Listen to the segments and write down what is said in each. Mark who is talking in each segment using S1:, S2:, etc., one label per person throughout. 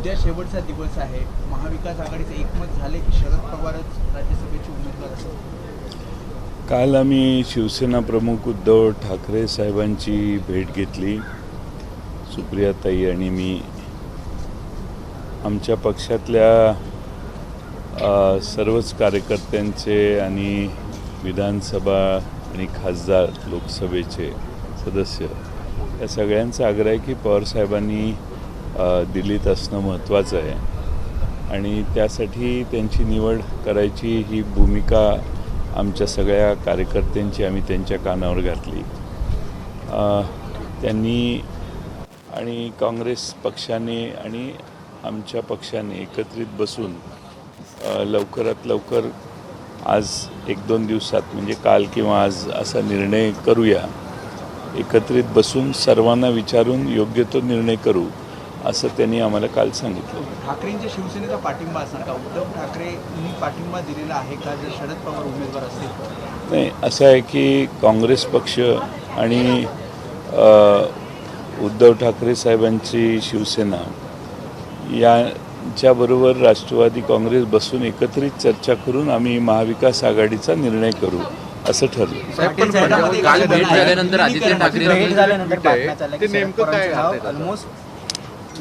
S1: उद्या शेवटचा दिवस आहे. महाविकास आघाडीचे एकमत झाले की शरद पवारच राज्यसभेचे उमेदवार असतील.
S2: काल आम्ही शिवसेना प्रमुख उद्धव ठाकरे साहेबांची भेट घेतली. सुप्रियाताई आणि मी आमच्या पक्षातल्या सर्वच कार्यकर्त्यांचे आणि विधानसभा आणि खासदार लोकसभेचे सदस्य या सगळ्यांचा आग्रह आहे की पवारसाहेबांनी दिल्लीत असणं महत्त्वाचं आहे आणि त्यासाठी त्यांची निवड करायची ही भूमिका आमच्या सगळ्या कार्यकर्त्यांची आम्ही त्यांच्या कानावर घातली. त्यांनी आणि काँग्रेस पक्षाने आणि आमच्या पक्षाने एकत्रित बसून लवकरात लवकर आज 1-2 दिवसात म्हणजे काल किंवा आज असा निर्णय करूया. एकत्रित बसून सर्वांना विचारून योग्य तो निर्णय करू असं त्यांनी आम्हाला काल सांगितलं.
S1: ठाकरेंच्या शिवसेनेचा पाठिंबा असणार का? उद्धव ठाकरेंनी पाठिंबा दिलेला आहे का जर शरद पवार उमेदवार असतील?
S2: नाही, असं आहे की काँग्रेस पक्ष आणि उद्धव ठाकरे साहेबांची शिवसेना यांच्याबरोबर राष्ट्रवादी काँग्रेस बसून एकत्रित चर्चा करून आम्ही महाविकास आघाडीचा निर्णय करू असं ठरलं.
S3: काल भेट झाल्यानंतर आदित्य ठाकरे
S4: ऑलमोस्ट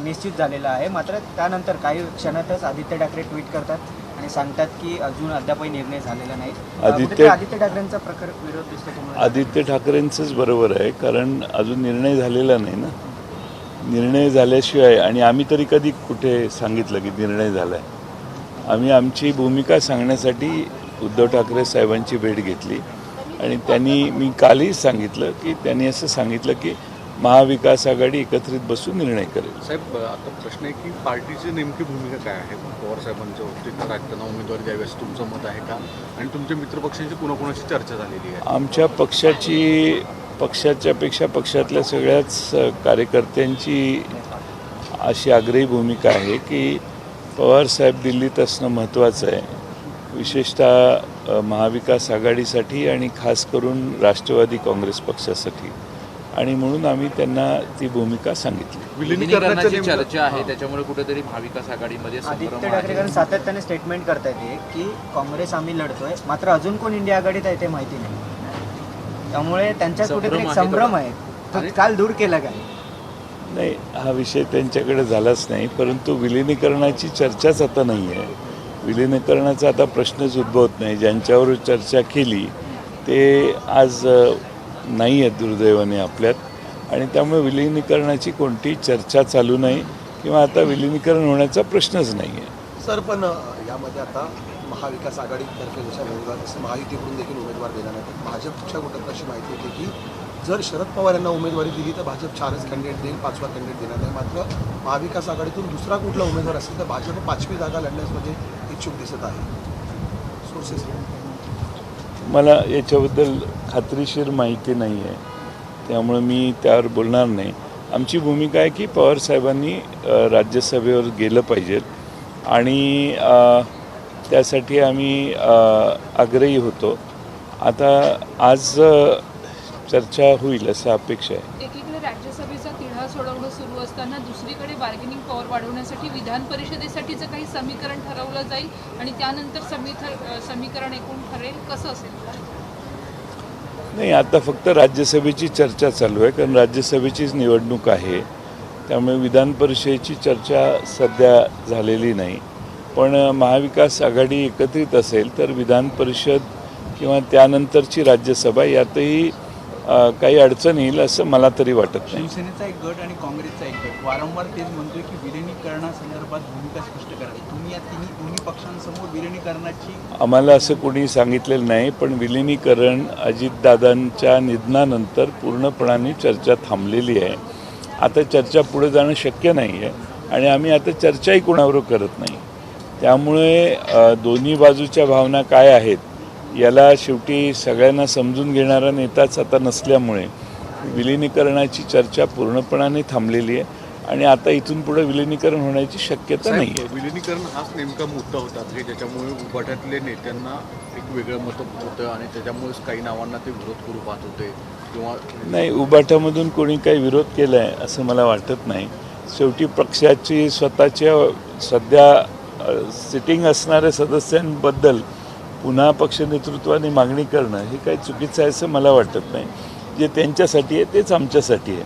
S4: निश्चित झालेला आहे. मात्र त्यानंतर काही क्षणातच आदित्य ठाकरे ट्विट करतात आणि सांगतात की अजून अद्यापही निर्णय झालेला नाही. आदित्य ठाकरेंचा प्रकार विरोध दिसतो तुम्हाला?
S2: आदित्य ठाकरेंचंच बरोबर आहे, कारण अजून निर्णय झालेला नाही ना. निर्णय झाल्याशिवाय आणि आम्ही तरी कधी कुठे सांगितलं की निर्णय झाला आहे. आम्ही आमची भूमिका सांगण्यासाठी उद्धव ठाकरे साहेबांची भेट घेतली आणि मी कालही सांगितलं की त्यांनी असं सांगितलं की महाविकास आघाडी एकत्रित बसून निर्णय करेल.
S5: साहेब, आता प्रश्न आहे की पार्टीची नेमकी भूमिका काय आहे? पवार साहेबांच्या बाबतीत त्यांना उमेदवारी द्यावी असं तुमचं मत आहे का? आणि तुमच्या मित्रपक्षांची कोणाकोणाची चर्चा झालेली आहे?
S2: आमच्या पक्षाच्यापेक्षा पक्षातल्या सगळ्याच कार्यकर्त्यांची अशी आग्रही भूमिका आहे की पवारसाहेब दिल्लीत असणं महत्त्वाचं आहे, विशेषतः महाविकास आघाडीसाठी आणि खास करून राष्ट्रवादी काँग्रेस पक्षासाठी, आणि म्हणून आम्ही त्यांना ती भूमिका सांगितली.
S3: विलीनीकरणाची चर्चा आहे, त्याच्यामुळे कुठेतरी महाविकास आघाडीमध्ये
S4: आदित्य ठाकरे सातत्याने स्टेटमेंट करतायत की काँग्रेस आम्ही लढतोय, मात्र अजून कोण इंडिया आघाडीत आहे ते माहिती नाही. त्यामुळे त्यांच्यात कुठेतरी संभ्रम आहे. तो काल दूर केला काय?
S2: नाही, हा विषय त्यांच्याकडे झालाच नाही, परंतु विलिनीकरणाची चर्चाच आता नाही आहे. विलिनीकरणाचा आता प्रश्नच उद्भवत नाही. ज्यांच्यावर चर्चा केली ते आज नाही आहेत दुर्दैवाने आपल्यात, आणि त्यामुळे विलिनीकरणाची कोणतीही चर्चा चालू नाही किंवा आता विलिनीकरण होण्याचा प्रश्नच नाही आहे.
S6: सर, पण यामध्ये आता महाविकास आघाडीतर्फे जशा उमेदवार तसं महायुतीकडून देखील उमेदवार देणार आहेत. भाजपच्या कुठं अशी माहिती होती की जर शरद पवार यांना उमेदवारी दिली तर भाजप 4च कॅन्डिडेट देईल, 5वा कॅन्डिडेट देणार नाही. मात्र महाविकास आघाडीतून दुसरा कुठला उमेदवार असेल तर भाजप 5वी जागा लढण्यास इच्छुक दिसत आहे. सोर्सेस
S2: मला याच्याबद्दल खात्रीशीर माहिती नाही आहे, त्यामुळे मी त्यावर बोलणार नाही. आमची भूमिका आहे की पवारसाहेबांनी राज्यसभेवर गेलं पाहिजे आणि त्यासाठी आम्ही आग्रही होतो. आता आज चर्चा होईल असं अपेक्षा आहे.
S7: एकीकडे राज्यसभेचा तिढा सोडवणं सुरू असताना दुसरीकडे बार्गेनिंग पॉवर वाढवण्यासाठी विधान परिषदेसाठीचं काही समीकरण ठरवलं जाईल आणि त्यानंतर समीकरण एकूण ठरेल, कसं असेल?
S2: नाही, आता फक्त राज्यसभेची चर्चा चालू आहे, कारण राज्यसभेचीच निवडणूक आहे. त्यामुळे विधान परिषदेची चर्चा सध्या झालेली नाही. पण महाविकास आघाडी एकत्रित असेल तर विधान परिषद किंवा त्यानंतरची राज्यसभा यातही काही अडचण येईल असं मला तरी वाटत नाही.
S1: शिवसेनेचा एक गट आणि काँग्रेसचा एक गट वारंवार तेच म्हणतोय की विलिनीकरणासंदर्भात भूमिका स्पष्ट करावी. तुम्ही या दोन्ही पक्षांसमोर विलिनीकरणाची
S2: आम्हाला असं कोणी सांगितलेलं नाही, पण विलिनीकरण अजितदादांच्या निधनानंतर पूर्णपणाने चर्चा थांबलेली आहे. आता चर्चा पुढे जाणं शक्य नाही आहे आणि आम्ही आता चर्चाही कोणाबरोबर करत नाही. त्यामुळे दोन्ही बाजूच्या भावना काय आहेत याला शेवटी सगळ्यांना समजून घेणारा नेताच आता नसल्यामुळे विलिनीकरणाची चर्चा पूर्णपणाने थांबलेली आहे आणि आता इथून पुढे विलिनीकरण होण्याची शक्यता नाही आहे.
S5: विलिनीकरण हाच नेमका मुद्दा होता की ज्याच्यामुळे उभाट्यातल्या नेत्यांना एक वेगळं मत होतं आणि त्याच्यामुळेच काही नावांना ते विरोध करू पाहत होते किंवा
S2: नाही, उभाट्यामधून कोणी काही विरोध केला आहे असं मला वाटत नाही. शेवटी पक्षाची स्वतःच्या सध्या सिटिंग असणाऱ्या सदस्यांबद्दल पुन्हा पक्ष नेतृत्वाने मागणी करणं हे काही चुकीचं आहे असं मला वाटत नाही. जे त्यांच्यासाठी आहे तेच आमच्यासाठी आहे.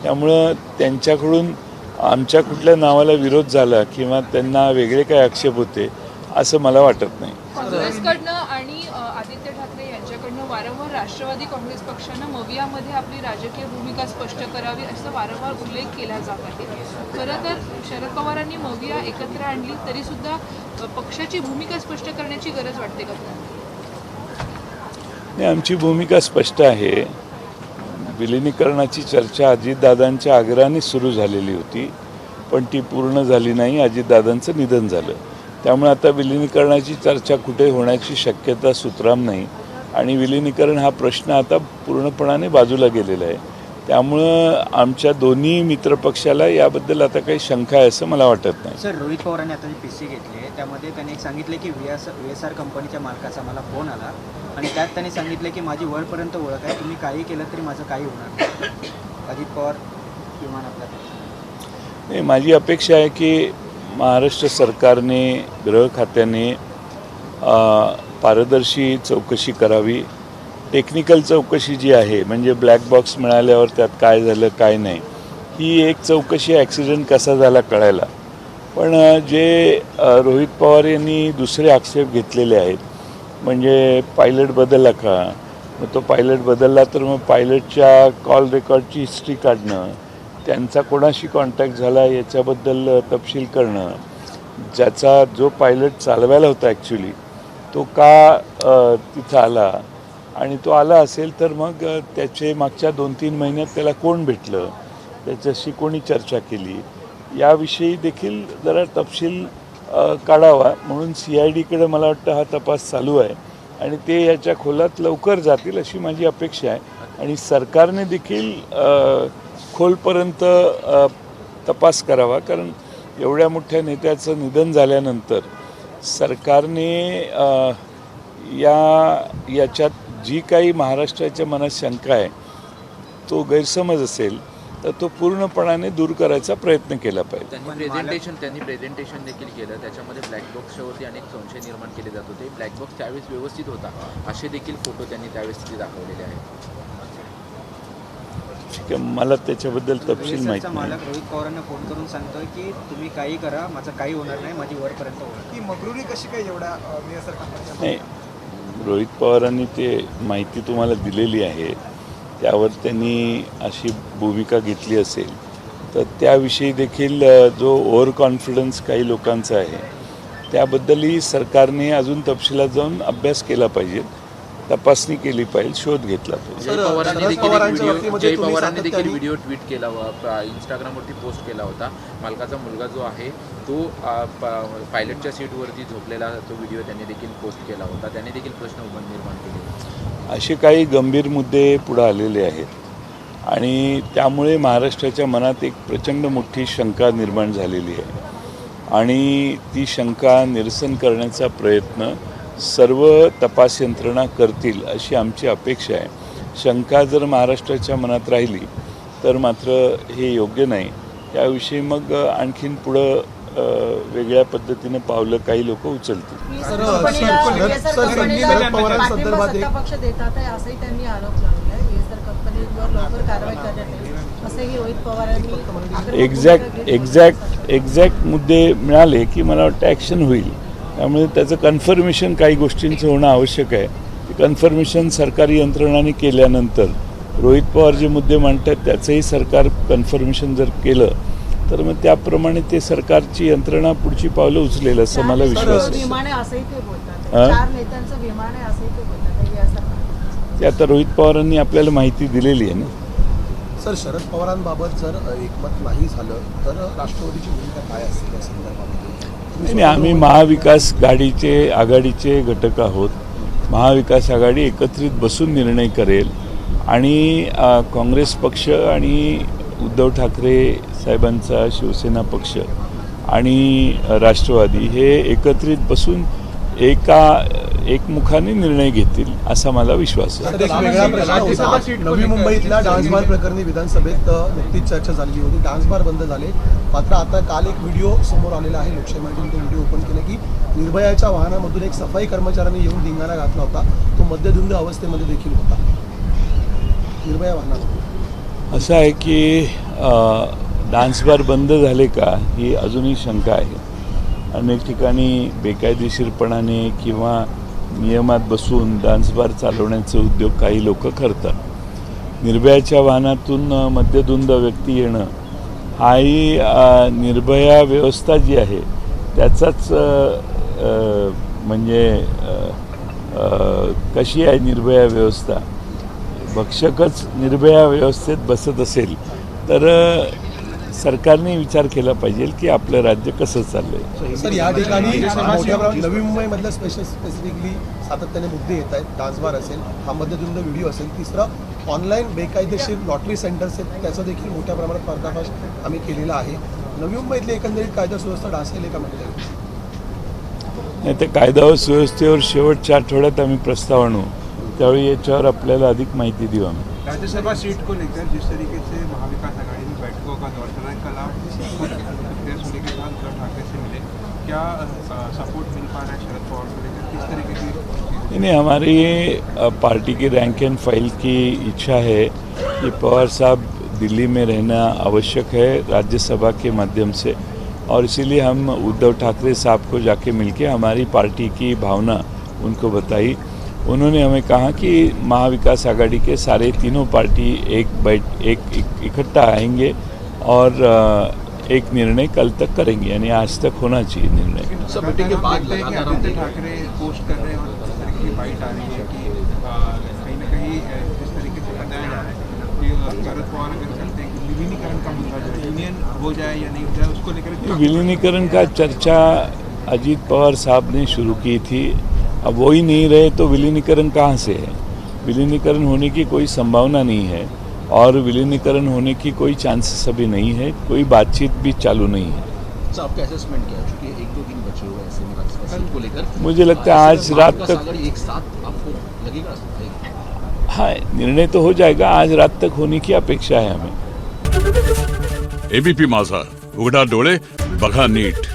S2: त्यामुळं त्यांच्याकडून आमच्या कुठल्या नावाला विरोध झाला किंवा त्यांना वेगळे काही आक्षेप होते असं मला वाटत नाही.
S7: काँग्रेसकडनं आणि आदित्य ठाकरे यांच्याकडनं वारंवार राष्ट्रवादी काँग्रेस पक्षानं मवियामध्ये आपली राजकीय भूमिका स्पष्ट करावी असं वारंवार उल्लेख केला जात आहे. खरं तर शरद पवारांनी मविया एकत्र आणली तरी सुद्धा पक्षाची भूमिका स्पष्ट करण्याची गरज वाटते का तुम्हाला?
S2: नाही, आमची भूमिका स्पष्ट आहे. विलिनीकरणाची चर्चा अजितदादांच्या आग्रहाने सुरू झालेली होती, पण ती पूर्ण झाली नाही. अजितदादांचं निधन झालं. त्यामुळे आता विलिनीकरणाची चर्चा कुठे होण्याची शक्यता सुतराम नाही आणि विलिनीकरण हा प्रश्न आता पूर्णपणाने बाजूला गेलेला आहे. त्यामुळं आमच्या दोन्ही मित्रपक्षाला याबद्दल आता काही शंका आहे असं मला वाटत नाही.
S4: सर, रोहित पवारांनी आता जी पीसी घेतली आहे त्यामध्ये त्यांनी एक सांगितले की VSR कंपनीच्या मालकाचा मला फोन आला आणि त्यात त्यांनी सांगितलं की माझी वरपर्यंत ओळख आहे, तुम्ही काही केलं तरी माझं काही होणार नाही. अजित पवार विमान आपल्या
S2: नाही, माझी अपेक्षा आहे की महाराष्ट्र सरकारने गृह खात्याने पारदर्शी चौकशी करावी. टेक्निकल चौकशी जी आहे म्हणजे ब्लॅक बॉक्स मिळाल्यावर त्यात काय झालं काय नाही ही एक चौकशी, ॲक्सिडेंट कसा झाला कळायला. पण जे रोहित पवार यांनी दुसरे आक्षेप घेतलेले आहेत म्हणजे पायलट बदलला का, मग तो पायलट बदलला तर मग पायलटच्या कॉल रेकॉर्डची हिस्ट्री काढणं, त्यांचा कोणाशी कॉन्टॅक्ट झाला याच्याबद्दल तपशील करणं, ज्याचा जो पायलट चालवायला होता ॲक्च्युली तो का तिथं आला आणि तो आला असेल तर मग त्याचे मागच्या 2-3 महिन्यात त्याला कोण भेटलं, त्याच्याशी कोणी चर्चा केली याविषयी देखील जरा तपशील काढावा. म्हणून CIDकडे मला वाटतं हा तपास चालू आहे आणि ते याच्या खोलात लवकर जातील अशी माझी अपेक्षा आहे. आणि सरकारने देखील खोलपर्यंत तपास करावा, कारण एवढ्या मोठ्या नेत्याचं निधन झाल्यानंतर सरकारने याच्यात जी काही महाराष्ट्राच्या मनात शंका आहे तो गैरसमज असेल तर तो पूर्णपणाने दूर करायचा प्रयत्न केला पाहिजे.
S3: त्यांनी प्रेझेंटेशन देखील केलं, त्याच्यामध्ये ब्लॅक बॉक्सच्यावरती अनेक संशय निर्माण केले जात होते. ब्लॅक बॉक्स त्यावेळेस व्यवस्थित होता असे देखील फोटो त्यांनी त्यावेळेस तिथे दाखवलेले आहेत.
S2: ठीक आहे, मला त्याच्याबद्दल तपशील माहिती नाही.
S4: मालक रोहित पवारांना फोन करून सांगतोय की तुम्ही काही करा, माझं काही होणार नाही, माझी वरपर्यंत होणार.
S1: ती मगरुरी कशी काय एवढ्या VSR कंपनीच्या?
S2: नाही, रोहित पवारांनी ते माहिती तुम्हाला दिलेली आहे, त्यावर त्यांनी अशी भूमिका घेतली असेल तर त्याविषयी देखील जो ओव्हर कॉन्फिडन्स काही लोकांचा आहे त्याबद्दलही सरकारने अजून तपशिलात जाऊन अभ्यास केला पाहिजे, तपासणी केली पाहिजे, शोध घेतला पाहिजे.
S3: जय पवारांनी देखील व्हिडिओ ट्विट केला, इंस्टाग्रामवरती पोस्ट केला होता. मालकाचा मुलगा जो आहे तो पायलटच्या सीटवरती झोपलेला तो व्हिडिओ त्यांनी देखील पोस्ट केला होता. त्याने देखील प्रश्न निर्माण केले.
S2: असे काही गंभीर मुद्दे पुढे आलेले आहेत आणि त्यामुळे महाराष्ट्राच्या मनात एक प्रचंड मोठी शंका निर्माण झालेली आहे आणि ती शंका निरसन करण्याचा प्रयत्न सर्व तपास यंत्रणा करतील अशी आमची अपेक्षा आहे. शंका जर महाराष्ट्राच्या मनात राहिली तर मात्र हे योग्य नाही. त्याविषयी मग आणखीन पुढं वेगळ्या पद्धतीने पावलं काही लोक उचलतील.
S8: पक्ष देतात आहे असंही त्यांनी आरोप लावला आहे. VSR कंपनीवर लवकर कारवाई करण्यात येईल असंही रोहित पवारांनी
S2: एक्झॅक्ट मुद्दे मिळाले की मला वाटतं ॲक्शन होईल. त्यामुळे त्याचं कन्फर्मेशन काही गोष्टींचं होणं आवश्यक आहे. ते कन्फर्मेशन सरकारी यंत्रणांनी केल्यानंतर रोहित पवार जे मुद्दे मांडतात त्याचंही सरकार कन्फर्मेशन जर केलं तर मग त्याप्रमाणे ते सरकारची यंत्रणा पुढची पावलं उचलेल असं मला विश्वास आहे. ते आता रोहित पवारांनी आपल्याला माहिती दिलेली आहे ना.
S6: सर, शरद पवारांबाबत जर एकमत नाही झालं तर राष्ट्रवादीची भूमिका काय असेल या संदर्भामध्ये?
S2: नाही, आम्ही महाविकास आघाडीचे घटक आहोत. महाविकास आघाडी एकत्रित बसून निर्णय करेल आणि काँग्रेस पक्ष आणि उद्धव ठाकरे साहेबांचा शिवसेना पक्ष आणि राष्ट्रवादी हे एकत्रित बसून एकमुखाने निर्णय घेतील असा मला विश्वास आहे.
S6: तर एक वेगळा प्रश्न होता. नवी मुंबईतल्या डान्स बार प्रकरणी विधानसभेत नुकतीच चर्चा झालेली होती. डान्स बार बंद झाले, मात्र आता काल एक व्हिडिओ समोर आलेला आहे. लोकशाहीमधून तो व्हिडिओ ओपन केला की निर्भयाच्या वाहनामधून एक सफाई कर्मचाऱ्याने येऊन धिंगाणा घातला होता. तो मद्यधुंद अवस्थेमध्ये देखील होता निर्भया वाहनात.
S2: असं आहे की डान्स बार बंद झाले का ही अजूनही शंका आहे. अनेक ठिकाणी बेकायदेशीरपणाने किंवा नियमात बसून डान्स बार चालवण्याचे उद्योग काही लोक करतात. निर्भयाच्या वाहनातून मद्यधुंद व्यक्ती येणं हाही निर्भया व्यवस्था जी आहे त्याचाच म्हणजे कशी आहे निर्भया व्यवस्था, भक्षकच निर्भया व्यवस्थेत बसत असेल तर सरकारने विचार केला पाहिजे की आपलं राज्य कसं चाललंय.
S6: सर, या ठिकाणी मोठ्या प्रमाणात नवी मुंबईमधल्या स्पेसिफिकली सातत्याने मुद्दे येत आहेत. डान्स बार असेल, हा मद्यधुंद व्हिडिओ असेल, तिसरं ऑनलाईन बेकायदेशीर लॉटरी सेंटर्स आहेत, त्याचा देखील मोठ्या प्रमाणात पर्दाफाश आम्ही केलेला आहे. नवी मुंबईतली एकंदरीत कायदा सुव्यवस्था ढासळली का म्हणजे
S2: नाही तर कायदा व सुव्यवस्थेवर शेवटच्या आठवड्यात आम्ही प्रस्ताव आणू, त्यावेळी याच्यावर आपल्याला अधिक माहिती देऊ आम्ही.
S9: राज्यसभा सीट को लेकर जिस तरीके से महाविकास आघाड़ी में बैठकों का दौर चल रहा है, कल आप सोनी के साथ उद्धव ठाकरे से मिले, क्या सपोर्ट मिल पा रहा है शरद पवार को लेकर, किस तरीके की?
S2: नहीं, हमारी पार्टी की रैंक एंड फाइल की इच्छा है कि पवार साहब दिल्ली में रहना आवश्यक है राज्यसभा के माध्यम से, और इसीलिए हम उद्धव ठाकरे साहब को जाके मिलके हमारी पार्टी की भावना उनको बताई. उन्होंने हमें कहा कि महाविकास आघाड़ी के सारे तीनों पार्टी एक इकट्ठा आएंगे और एक निर्णय कल तक करेंगे, यानी आज तक होना चाहिए निर्णय.
S9: सब मीटिंग के बाद आदित्य ठाकरे पोस्ट कर रहे हैं और इस तरह की बाइट आ रही है कि कहीं ना कहीं इस तरीके से बताया जा रहा है कि शरद पवार अगर चलते हैं कि विलीनीकरण का मुद्दा जो है यूनियन हो जाए या नहीं हो जाए उसको लेकर.
S2: विलीनीकरण का चर्चा अजीत पवार साहब ने शुरू की थी. अब वो ही नहीं रहे तो विलीनीकरण कहाँ से है? विलीनीकरण होने की कोई संभावना नहीं है और विलीनीकरण होने की कोई चांसेस अभी नहीं है, कोई बातचीत भी चालू नहीं है.
S6: सर, आपका असेसमेंट क्या है? चूंकि 1-2 दिन बचे हुए हैं ऐसे में राज्यसभा को लेकर,
S2: मुझे लगता है आज रात तक
S6: एक साथ आपको लगेगा?
S2: हाँ, निर्णय तो हो जाएगा. आज रात तक होने की अपेक्षा है हमें.
S10: एबीपी माझा, उघडा डोळे बघा नीट.